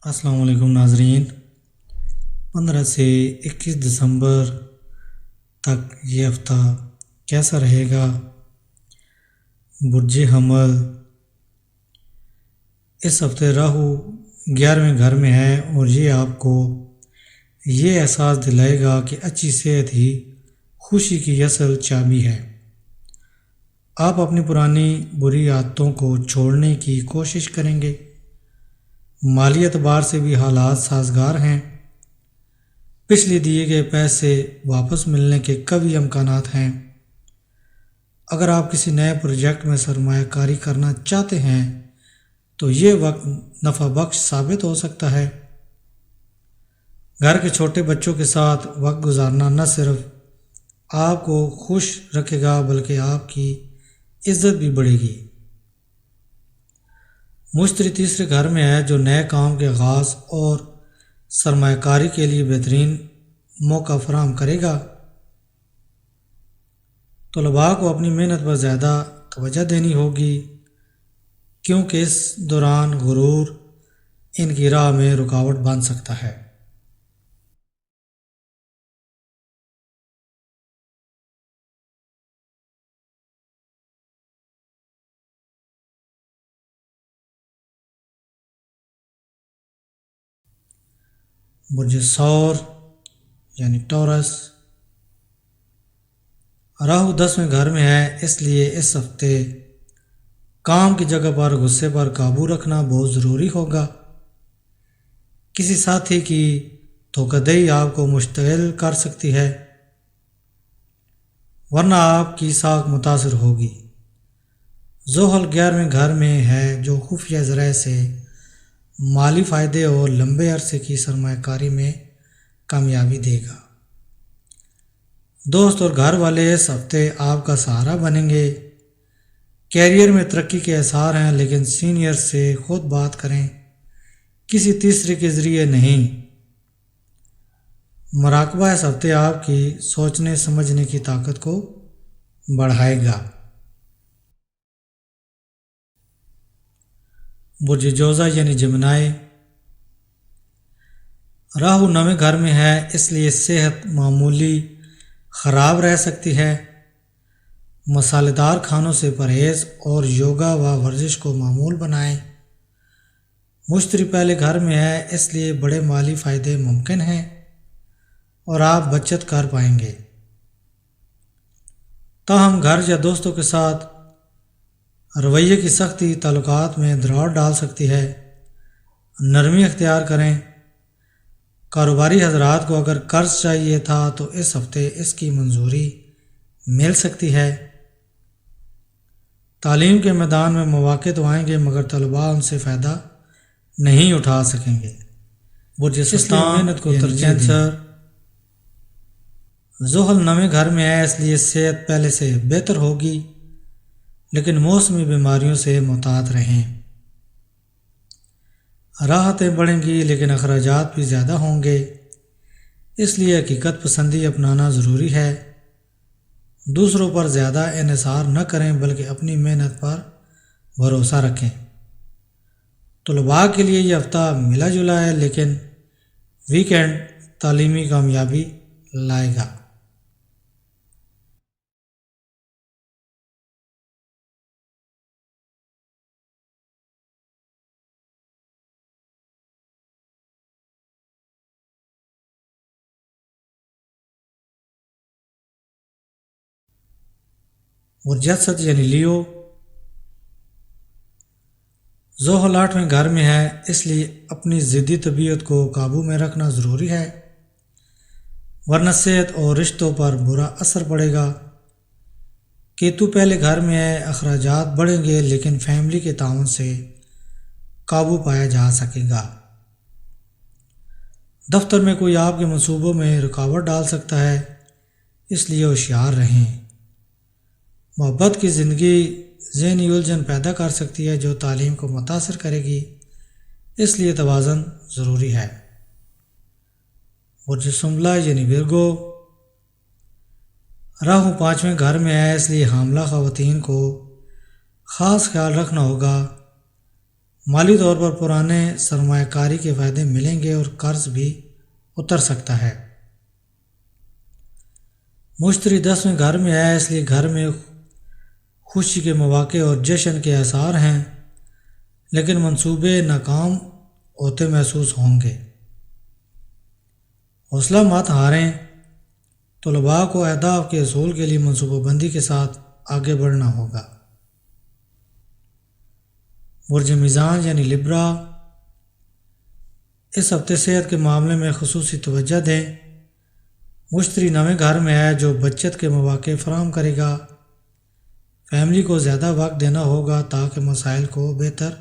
السلام علیکم ناظرین۔ 15 سے 21 دسمبر تک یہ ہفتہ کیسا رہے گا؟ برج حمل اس ہفتے راہو 11ویں گھر میں ہے اور یہ آپ کو یہ احساس دلائے گا کہ اچھی صحت ہی خوشی کی اصل چابی ہے۔ آپ اپنی پرانی بری عادتوں کو چھوڑنے کی کوشش کریں گے۔ مالی اعتبار سے بھی حالات سازگار ہیں۔ پچھلے دیے گئے پیسے واپس ملنے کے قوی امکانات ہیں۔ اگر آپ کسی نئے پروجیکٹ میں سرمایہ کاری کرنا چاہتے ہیں تو یہ وقت نفع بخش ثابت ہو سکتا ہے۔ گھر کے چھوٹے بچوں کے ساتھ وقت گزارنا نہ صرف آپ کو خوش رکھے گا بلکہ آپ کی عزت بھی بڑھے گی۔ مشتری تیسرے گھر میں ہے جو نئے کام کے آغاز اور سرمایہ کاری کے لیے بہترین موقع فراہم کرے گا۔ طلباء کو اپنی محنت پر زیادہ توجہ دینی ہوگی کیونکہ اس دوران غرور ان کی راہ میں رکاوٹ بن سکتا ہے۔ برج ثور یعنی ٹورس، راہو 10ویں گھر میں ہے، اس لیے اس ہفتے کام کی جگہ پر غصے پر قابو رکھنا بہت ضروری ہوگا۔ کسی ساتھی کی دھوکہ دہی آپ کو مشتعل کر سکتی ہے ورنہ آپ کی ساکھ متاثر ہوگی۔ زحل 11ویں گھر میں ہے جو خفیہ ذرائع سے مالی فائدے اور لمبے عرصے کی سرمایہ کاری میں کامیابی دے گا۔ دوست اور گھر والے اس ہفتے آپ کا سہارا بنیں گے۔ کیریئر میں ترقی کے آثار ہیں لیکن سینئر سے خود بات کریں، کسی تیسرے کے ذریعے نہیں۔ مراقبہ اس ہفتے آپ کی سوچنے سمجھنے کی طاقت کو بڑھائے گا۔ برج جوزہ یعنی جمنائے، راہو 9ویں گھر میں ہے، اس لیے صحت معمولی خراب رہ سکتی ہے۔ مسالہ دار کھانوں سے پرہیز اور یوگا و ورزش کو معمول بنائیں۔ مشتری پہلے گھر میں ہے، اس لیے بڑے مالی فائدے ممکن ہیں اور آپ بچت کر پائیں گے۔ تاہم گھر یا دوستوں کے ساتھ رویے کی سختی تعلقات میں دراڑ ڈال سکتی ہے۔ نرمی اختیار کریں۔ کاروباری حضرات کو اگر قرض چاہیے تھا تو اس ہفتے اس کی منظوری مل سکتی ہے۔ تعلیم کے میدان میں مواقع تو آئیں گے مگر طلباء ان سے فائدہ نہیں اٹھا سکیں گے۔ برج سرطان محنت کو ترجیح دیں۔ زحل 9ویں گھر میں ہے، اس لیے صحت پہلے سے بہتر ہوگی لیکن موسمی بیماریوں سے محتاط رہیں۔ راحتیں بڑھیں گی لیکن اخراجات بھی زیادہ ہوں گے، اس لیے حقیقت پسندی اپنانا ضروری ہے۔ دوسروں پر زیادہ انحصار نہ کریں بلکہ اپنی محنت پر بھروسہ رکھیں۔ طلباء کے لیے یہ ہفتہ ملا جلا ہے لیکن ویکنڈ تعلیمی کامیابی لائے گا۔ برج اسد یعنی لیو، زحل 8ویں گھر میں ہے، اس لیے اپنی ضدی طبیعت کو قابو میں رکھنا ضروری ہے ورنہ صحت اور رشتوں پر برا اثر پڑے گا۔ کیتو پہلے گھر میں ہے، اخراجات بڑھیں گے لیکن فیملی کے تعاون سے قابو پایا جا سکے گا۔ دفتر میں کوئی آپ کے منصوبوں میں رکاوٹ ڈال سکتا ہے، اس لیے ہوشیار رہیں۔ محبت کی زندگی ذہنی الجھن پیدا کر سکتی ہے جو تعلیم کو متاثر کرے گی، اس لیے توازن ضروری ہے۔ برج سنبلہ یعنی ورگو، راہو 5ویں گھر میں ہے، اس لیے حاملہ خواتین کو خاص خیال رکھنا ہوگا۔ مالی طور پر پرانے سرمایہ کاری کے فائدے ملیں گے اور قرض بھی اتر سکتا ہے۔ مشتری 10ویں گھر میں ہے، اس لیے گھر میں خوشی کے مواقع اور جشن کے آثار ہیں، لیکن منصوبے ناکام ہوتے محسوس ہوں گے۔ حوصلہ مت ہاریں، طلباء کو اہداف کے حصول کے لیے منصوبہ بندی کے ساتھ آگے بڑھنا ہوگا۔ برج میزان یعنی لبرا، اس ہفتے صحت کے معاملے میں خصوصی توجہ دیں۔ مشتری 9ویں گھر میں ہے جو بچت کے مواقع فراہم کرے گا۔ فیملی کو زیادہ وقت دینا ہوگا تاکہ مسائل کو بہتر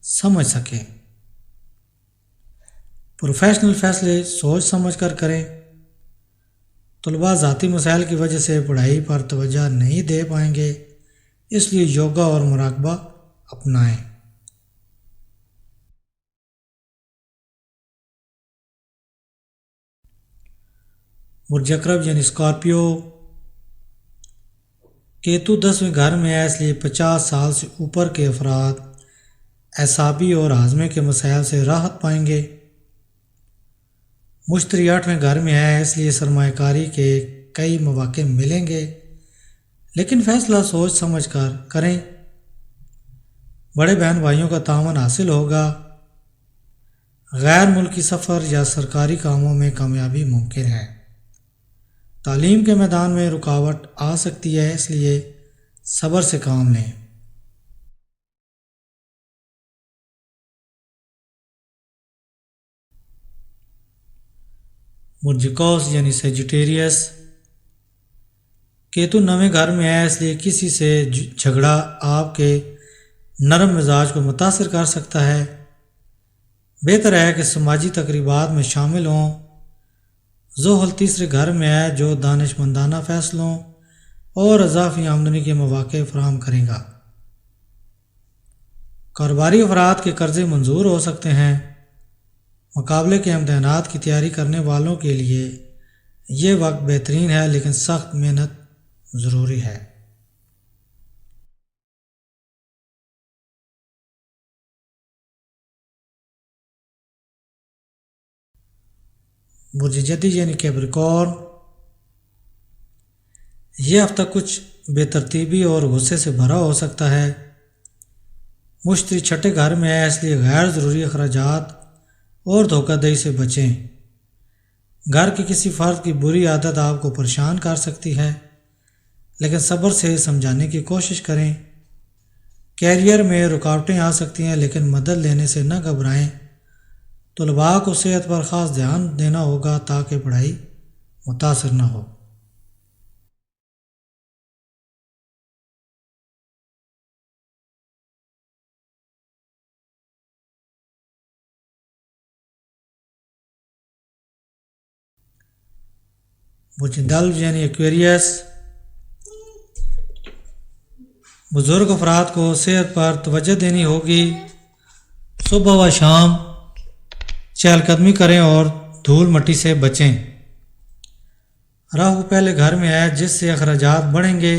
سمجھ سکیں۔ پروفیشنل فیصلے سوچ سمجھ کر کریں۔ طلباء ذاتی مسائل کی وجہ سے پڑھائی پر توجہ نہیں دے پائیں گے، اس لیے یوگا اور مراقبہ اپنائیں۔ برج عقرب یعنی اسکارپیو، کیتو 10ویں گھر میں ہے، اس لیے 50 سال سے اوپر کے افراد اعصابی اور ہاضمے کے مسائل سے راحت پائیں گے۔ مشتری 8ویں گھر میں ہے، اس لیے سرمایہ کاری کے کئی مواقع ملیں گے، لیکن فیصلہ سوچ سمجھ کر کریں۔ بڑے بہن بھائیوں کا تعاون حاصل ہوگا۔ غیر ملکی سفر یا سرکاری کاموں میں کامیابی ممکن ہے۔ تعلیم کے میدان میں رکاوٹ آ سکتی ہے، اس لیے صبر سے کام لیں۔ برج قوس یعنی سیجیٹیریس، کیتو 9ویں گھر میں ہے، اس لیے کسی سے جھگڑا آپ کے نرم مزاج کو متاثر کر سکتا ہے۔ بہتر ہے کہ سماجی تقریبات میں شامل ہوں۔ زحل 3رے گھر میں ہے جو دانش مندانہ فیصلوں اور اضافی آمدنی کے مواقع فراہم کرے گا۔ کاروباری افراد کے قرضے منظور ہو سکتے ہیں۔ مقابلے کے امتحانات کی تیاری کرنے والوں کے لیے یہ وقت بہترین ہے، لیکن سخت محنت ضروری ہے۔ برج جدی یعنی کیپریکورن، یہ ہفتہ کچھ بے ترتیبی اور غصے سے بھرا ہو سکتا ہے۔ مشتری 6ٹھے گھر میں ہے، اس لیے غیر ضروری اخراجات اور دھوکہ دہی سے بچیں۔ گھر کے کسی فرد کی بری عادت آپ کو پریشان کر سکتی ہے، لیکن صبر سے سمجھانے کی کوشش کریں۔ کیریئر میں رکاوٹیں آ سکتی ہیں، لیکن مدد لینے سے نہ گھبرائیں۔ طلباء کو صحت پر خاص دھیان دینا ہوگا تاکہ پڑھائی متاثر نہ ہو۔ برج ڈلو یعنی ایکویریس، بزرگ افراد کو صحت پر توجہ دینی ہوگی۔ صبح و شام چہل قدمی کریں اور دھول مٹی سے بچیں۔ راہو پہلے گھر میں ہے جس سے اخراجات بڑھیں گے،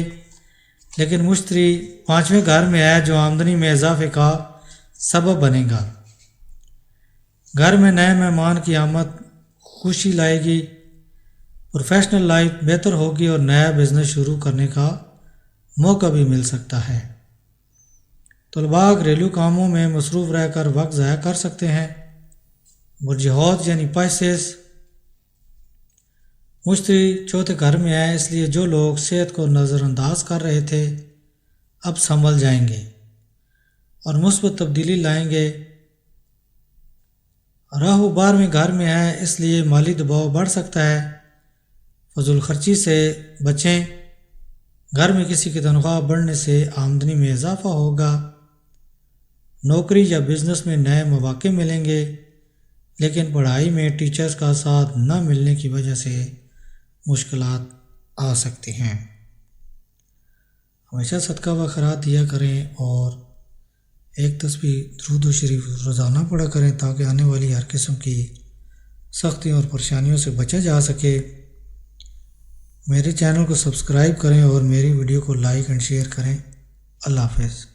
لیکن مشتری 5ویں گھر میں ہے جو آمدنی میں اضافے کا سبب بنے گا۔ گھر میں نئے مہمان کی آمد خوشی لائے گی۔ پروفیشنل لائف بہتر ہوگی اور نیا بزنس شروع کرنے کا موقع بھی مل سکتا ہے۔ طلباء گھریلو کاموں میں مصروف رہ کر وقت ضائع کر سکتے ہیں۔ برج حوت یعنی پائسس، مشتری 4تھے گھر میں ہے، اس لیے جو لوگ صحت کو نظر انداز کر رہے تھے اب سنبھل جائیں گے اور مثبت تبدیلی لائیں گے۔ راہو 12ویں گھر میں ہے، اس لیے مالی دباؤ بڑھ سکتا ہے۔ فضول خرچی سے بچیں۔ گھر میں کسی کی تنخواہ بڑھنے سے آمدنی میں اضافہ ہوگا۔ نوکری یا بزنس میں نئے مواقع ملیں گے، لیکن پڑھائی میں ٹیچرز کا ساتھ نہ ملنے کی وجہ سے مشکلات آ سکتی ہیں۔ ہمیشہ صدقہ و خیرات دیا کریں اور ایک تسبیح درود و شریف روزانہ پڑھا کریں تاکہ آنے والی ہر قسم کی سختیوں اور پریشانیوں سے بچا جا سکے۔ میرے چینل کو سبسکرائب کریں اور میری ویڈیو کو لائک اینڈ شیئر کریں۔ اللہ حافظ۔